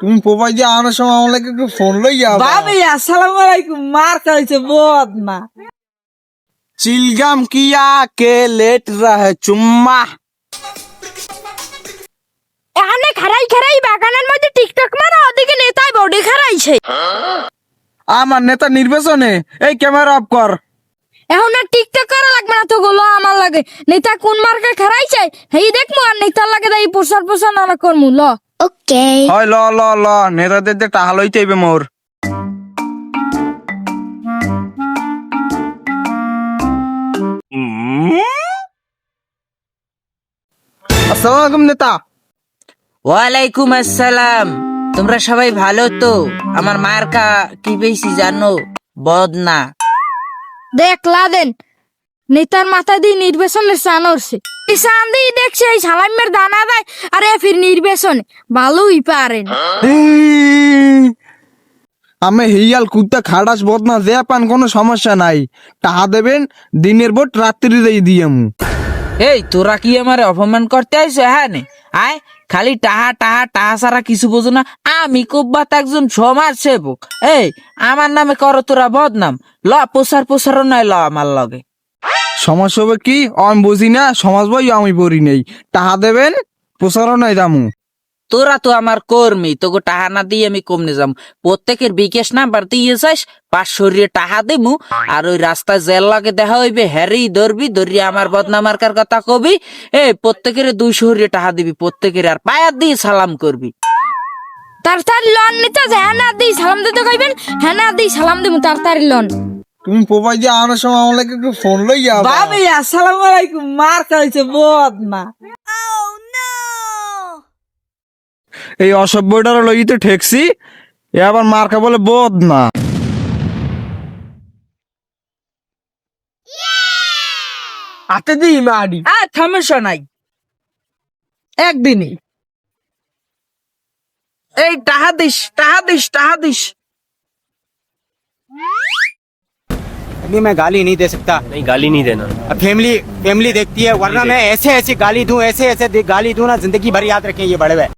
তুমি পোপাই দিয়ে আনার সময় আমার লাগে একটু ফোন লই যাবা। ভাবি আসসালামু আলাইকুম, মার খাইছে বদ না। চিলগাম কিয়া কে লেট রাহে চুম্মা। এখানে খারাই খারাই বাগানের মধ্যে টিকটক মারা, ওদিকে নেতাই বডি খারাইছে। আমার নেতা নির্বাচনে এই ক্যামেরা অফ কর। এখন আর টিকটক করা লাগবে না তো, গুলো আমার লাগে। নেতা কোন মার্কে খারাইছে হেই দেখমু, আর নেতার লাগে তাই প্রসার প্রসার না করমু। ল ওকে হয় ল ল ল নেতাদের দিয়ে টাহা লইতে হইবে মোর। আসসালামু আলাইকুম নেতা। ওয়ালাইকুম আসসালাম। তোমরা সবাই ভালো তো? আমার মার্কা কি পেয়েছি জানো? বদ না। দেখলা দেন নেতার মাথা দিয়ে নির্বাচনের চান উঠছে। এই চান দিয়ে দেখছে এই সালামের দানা দেয়, আরে ফির নির্বাচনে ভালোই পারেন। আমি হিয়াল কুত্তা খাটাস বদনা যে পান কোনো সমস্যা নাই। টাহা দেবেন, দিনের ভোট রাত্রিরেই দিয়ামু। এই তোরা কি আমার অপমান করতে আইছো? হ্যাঁ নে আয়, খালি টাহা টাহা টাহা ছাড়া কিছু বোঝো না। আমি কোব্বাত একজন সমাজ সেবক। এই আমার নামে করো তোরা বদনাম। ল প্রসার প্রসারও নয়, ল আমার লগে। সমাজ হবে কি আমি বুঝি না, সমাজ বই আমি পড়ি নেই। টাহা দেবেন, প্রচারণায় দামু। তোরা তো আমার কর্মী, তোকে টাহা না দিয়ে আমি কমনে যাম। প্রত্যেকের বিকেশ নাম্বার দিয়ে যাস, 500 টাহা দিমু। আর ওই রাস্তায় জেল লাগে দেখা হইবে, হ্যারি ধরবি, ধরিয়ে আমার বদনামার্কার কথা কবি। প্রত্যেকের 200 টাহা দিবি, প্রত্যেকের আর পায়ার দিয়ে সালাম করবি। তাড়াতাড়ি লন নিতে যে হ্যাঁ না দিই সালাম দিতে কইবেন, হ্যাঁ না দিই সালাম দিমু, তাড়াতাড়ি লন। তুমি পোপাই দিয়ে আনার সময় আমার লাগে একটু ফোন লই যাবা। ভাবি আসসালামু আলাইকুম, মার খাইছে বদ না। এই অসভ্যটার লইতে ঠেকছি, এ আবার মার্কা বলে বোধ না। হাতে দিই মারি। আর সমস্যা নাই, একদিনই। এই টাহা দিস টাহা দিস টাহা দিস। अभी मैं गाली नहीं दे सकता। नहीं गाली नहीं देना। अब फैमिली देखती है, वरना मैं ऐसे ऐसे गाली दूं, ऐसे ऐसे गाली दूं ना, जिंदगी भर याद रखें ये बड़े हुए।